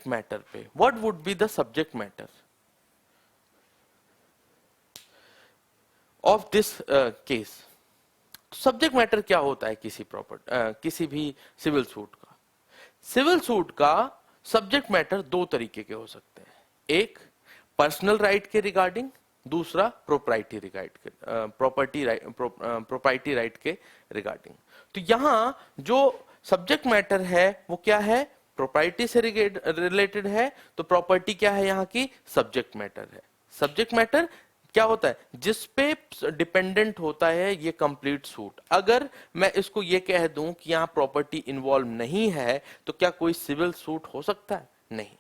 Subject matter पे, what would be the subject matter of this case? Subject matter क्या होता है किसी भी सिविल सूट का? सिविल सूट का सब्जेक्ट मैटर दो तरीके के हो सकते हैं, एक पर्सनल राइट के रिगार्डिंग, दूसरा प्रॉपर्टी राइट के रिगार्डिंग। तो यहां जो सब्जेक्ट मैटर है वो क्या है? प्रॉपर्टी से रिलेटेड है, तो प्रॉपर्टी क्या है यहाँ की? सब्जेक्ट मैटर है। सब्जेक्ट मैटर क्या होता है? जिस पे डिपेंडेंट होता है ये कंप्लीट सूट। अगर मैं इसको ये कह दूं कि यहां प्रॉपर्टी इन्वॉल्व नहीं है तो क्या कोई सिविल सूट हो सकता है? नहीं।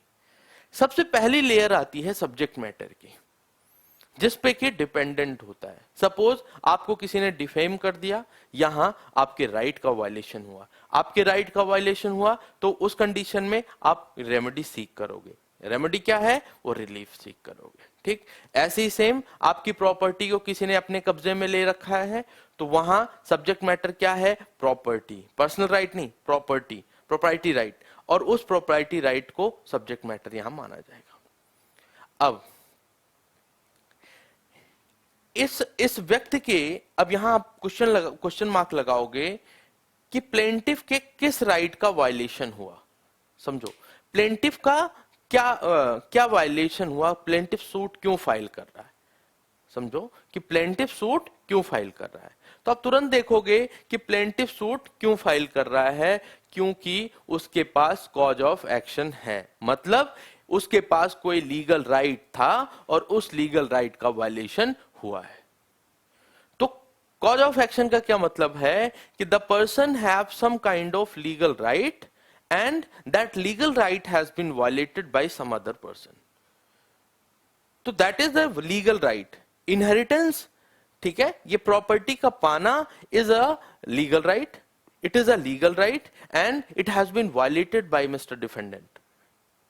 सबसे पहली लेयर आती है सब्जेक्ट मैटर की, जिस पे कि डिपेंडेंट होता है। सपोज आपको किसी ने डिफेम कर दिया, यहां आपके राइट का वायलेशन हुआ। आपके राइट का वायलेशन हुआ तो उस कंडीशन में आप रेमेडी सीख करोगे। रेमेडी क्या है? वो रिलीफ सीख करोगे। ठीक, ऐसे ही सेम आपकी प्रॉपर्टी को किसी ने अपने कब्जे में ले रखा है तो वहां सब्जेक्ट मैटर क्या है? प्रॉपर्टी। पर्सनल राइट नहीं, प्रॉपर्टी, प्रोप्राइटी राइट, और उस प्रोप्राइटी राइट को सब्जेक्ट मैटर यहां माना जाएगा। अब इस व्यक्ति के, अब यहां आप क्वेश्चन मार्क लगाओगे कि प्लेंटिफ के किस राइट का वायलेशन हुआ। समझो प्लेंटिफ का क्या वायलेशन हुआ, प्लेंटिफ सूट क्यों फाइल कर रहा है। समझो कि प्लेंटिफ सूट क्यों फाइल कर रहा है, तो आप तुरंत देखोगे कि प्लेंटिफ सूट क्यों फाइल कर रहा है, क्योंकि उसके पास कॉज ऑफ एक्शन है। मतलब उसके पास कोई लीगल राइट था और उस लीगल राइट का वायलेशन हुआ है। तो कॉज ऑफ एक्शन का क्या मतलब है कि the person have some kind of legal right and that legal right has been violated by some other person. तो that is the legal right. Inheritance, ठीक है, ये प्रॉपर्टी का पाना is a legal right. It is a legal right and it has been violated by Mr. Defendant.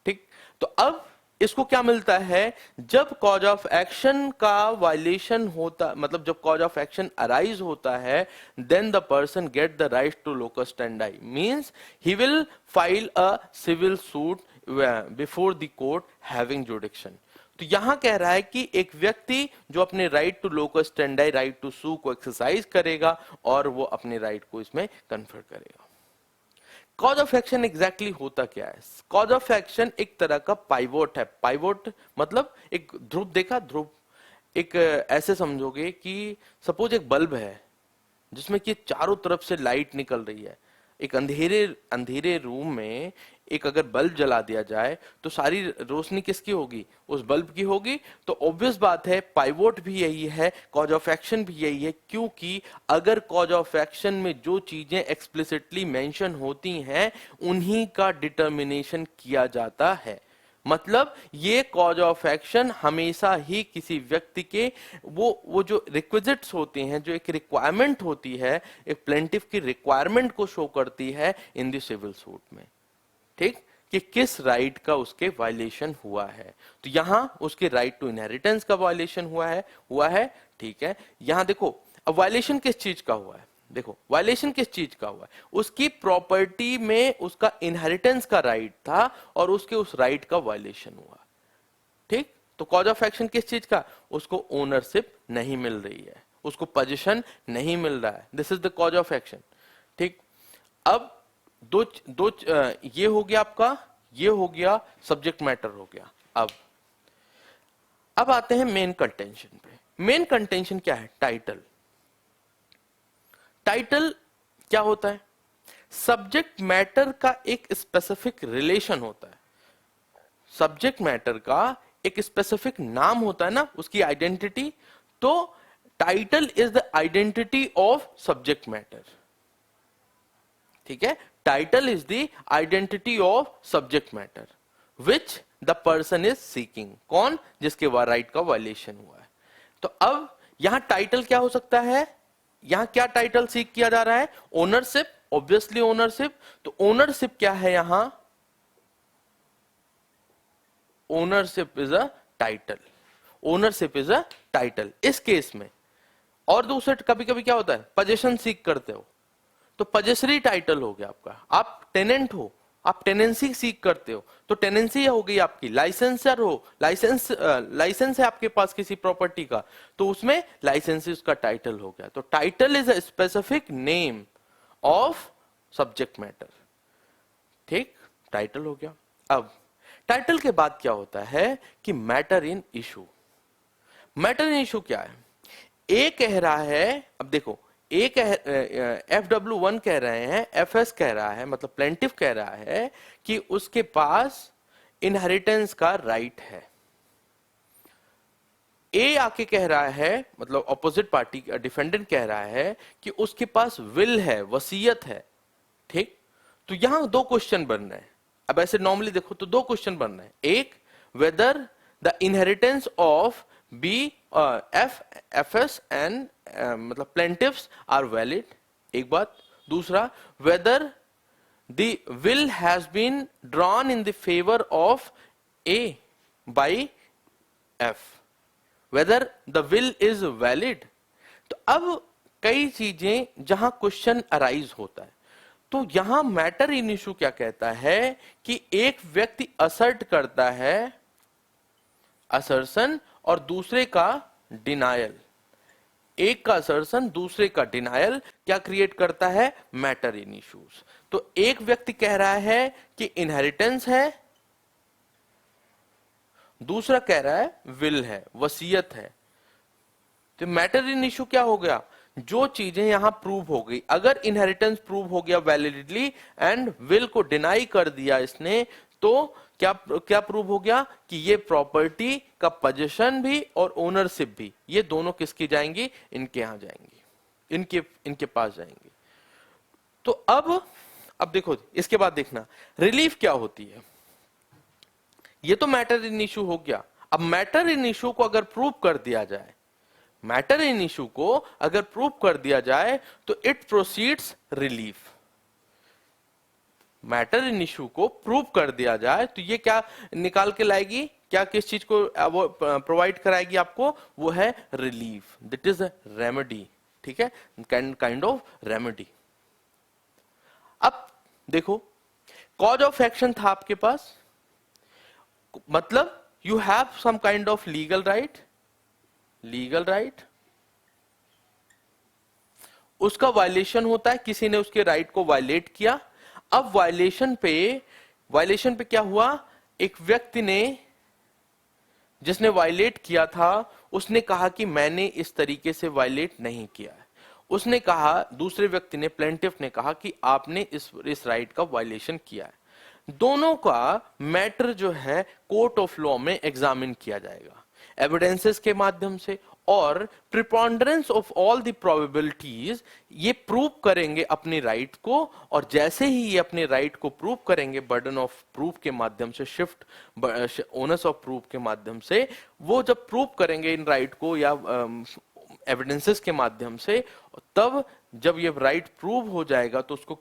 ठीक, तो अब इसको क्या मिलता है? जब कॉज ऑफ एक्शन का वायलेशन होता, मतलब जब कॉज ऑफ एक्शन अराइज होता है, then the person get the right to locus standi, means he will file a civil suit before the court having jurisdiction. तो यहां कह रहा है कि एक व्यक्ति जो अपने right to locus standi, right to sue को एक्सरसाइज करेगा और वो अपने राइट को इसमें कन्फर करेगा। कॉज ऑफ एक्शन एग्जैक्टली होता क्या है? कॉज ऑफ एक्शन एक तरह का पाइवोट है। पाइवोट मतलब एक ध्रुव, देखा ध्रुव? एक ऐसे समझोगे कि सपोज एक बल्ब है जिसमें कि चारों तरफ से लाइट निकल रही है। एक अंधेरे रूम में एक अगर बल्ब जला दिया जाए तो सारी रोशनी किसकी होगी? उस बल्ब की होगी। तो ऑब्वियस बात है पाइवोट भी यही है, कॉज ऑफ एक्शन भी यही है, क्योंकि अगर कॉज ऑफ एक्शन में जो चीजें एक्सप्लिसिटली मेंशन होती हैं उन्हीं का डिटर्मिनेशन किया जाता है। मतलब ये कॉज ऑफ एक्शन हमेशा ही किसी व्यक्ति के वो जो रिक्विजिट्स होते हैं, जो एक रिक्वायरमेंट होती है, एक प्लेंटिफ की रिक्वायरमेंट को शो करती है इन द सिविल सूट में। ठीक, कि किस राइट का उसके वायलेशन हुआ है। तो यहां उसके राइट टू इनहेरिटेंस का वायलेशन हुआ है। ठीक है, यहां देखो अब वायलेशन किस चीज का हुआ है? देखो वायलेशन किस चीज का हुआ है? उसकी प्रॉपर्टी में उसका इनहेरिटेंस का राइट था और उसके उस राइट का वायलेशन हुआ। ठीक, तो कॉज ऑफ एक्शन किस चीज का? उसको ओनरशिप नहीं मिल रही है, उसको पोजीशन नहीं मिल रहा है। This is the cause of action. ठीक, अब दो ये हो गया आपका, ये हो गया सब्जेक्ट मैटर हो गया। अब आते हैं मेन कंटेंशन पे। मेन कंटेंशन क्या है? टाइटल। टाइटल क्या होता है? सब्जेक्ट मैटर का एक स्पेसिफिक रिलेशन होता है। सब्जेक्ट मैटर का एक स्पेसिफिक नाम होता है ना, उसकी आइडेंटिटी। तो title is the identity of subject matter. ठीक है, title is the identity of subject matter which the person is seeking. कौन? जिसके राइट का वायलेशन हुआ है। तो अब यहां टाइटल क्या हो सकता है? यहां क्या टाइटल सीख किया जा रहा है? Ownership, obviously ownership. तो ओनरशिप क्या है यहां? Ownership is a title. Ownership is a title इस केस में। और दूसरे कभी कभी क्या होता है? पोजीशन सीख करते हो तो पजेसरी टाइटल हो गया आपका। आप टेनेंट हो, आप टेनेंसी सीक करते हो, तो टेनेंसी हो गई आपकी। लाइसेंसर हो, लाइसेंस है आपके पास किसी प्रॉपर्टी का, तो उसमें लाइसेंस उसका टाइटल हो गया। तो title is a specific name of subject matter. ठीक, टाइटल हो गया। अब टाइटल के बाद क्या होता है कि matter in issue. Matter in issue क्या है? ए कह रहा है, अब देखो, ए कह FW1 कह रहे हैं, FS कह रहा है, मतलब प्लेंटिफ कह रहा है कि उसके पास इनहेरिटेंस का राइट है। ए आके कह रहा है, मतलब ऑपोजिट पार्टी डिफेंडेंट कह रहा है कि उसके पास विल है, वसीयत है। ठीक, तो यहां दो क्वेश्चन बन रहे हैं। अब ऐसे नॉर्मली देखो तो दो क्वेश्चन बन रहे हैं। एक, whether the inheritance of B FS and मतलब प्लेंटिफ्स आर वैलिड, एक बात। दूसरा, whether the will has been drawn in the favour of A by F, whether the will is valid. तो अब कई चीजें जहां क्वेश्चन अराइज होता है, तो यहां मैटर इन इशू क्या कहता है कि एक व्यक्ति असर्ट करता है, असर्शन, और दूसरे का डिनायल। एक का असर्शन, दूसरे का डिनायल क्या क्रिएट करता है? Matter in issues. तो एक व्यक्ति कह रहा है कि इनहेरिटेंस है, दूसरा कह रहा है विल है, वसीयत है। तो मैटर इन इशू क्या हो गया? जो चीजें यहां प्रूव हो गई, अगर इनहेरिटेंस प्रूव हो गया वैलिडली एंड विल को डिनाई कर दिया इसने, तो क्या क्या प्रूव हो गया कि ये प्रॉपर्टी का पोजीशन भी और ओनरशिप भी, ये दोनों किसकी जाएंगी? इनके यहां जाएंगी, इनके पास जाएंगी। तो अब देखो, इसके बाद देखना रिलीफ क्या होती है। ये तो मैटर इन इशू हो गया। अब मैटर इन इशू को अगर प्रूव कर दिया जाए, मैटर इन इशू को अगर प्रूव कर दिया जाए तो it proceeds relief. Matter in issue को प्रूव कर दिया जाए तो ये क्या निकाल के लाएगी? क्या किस चीज को वो प्रोवाइड कराएगी आपको? वो है रिलीफ, दैट इज रेमेडी। ठीक है, काइंड ऑफ रेमेडी। अब देखो, कॉज ऑफ एक्शन था आपके पास, मतलब you have some kind of legal right, उसका वायलेशन होता है, किसी ने उसके राइट को वायलेट किया। अब वायलेशन पे क्या हुआ? एक व्यक्ति ने, जिसने वायलेट किया था, उसने कहा कि मैंने इस तरीके से वायलेट नहीं किया है। उसने कहा, दूसरे व्यक्ति ने, प्लेंटिफ ने कहा कि आपने इस राइट का वायलेशन किया है। दोनों का मैटर जो है कोर्ट ऑफ लॉ में एग्जामिन किया जाएगा एविडेंसेस के माध्यम से, और प्रिपॉन्डरेंस ऑफ ऑल द प्रोबेबिलिटीज, ये प्रूव करेंगे अपनी राइट को। और जैसे ही ये अपने राइट को प्रूव करेंगे, बर्डन ऑफ प्रूफ के माध्यम से, ओनस ऑफ प्रूफ के माध्यम से, वो जब प्रूव करेंगे इन राइट को या एविडेंसेस के माध्यम से, तब जब ये राइट प्रूव हो जाएगा तो उसको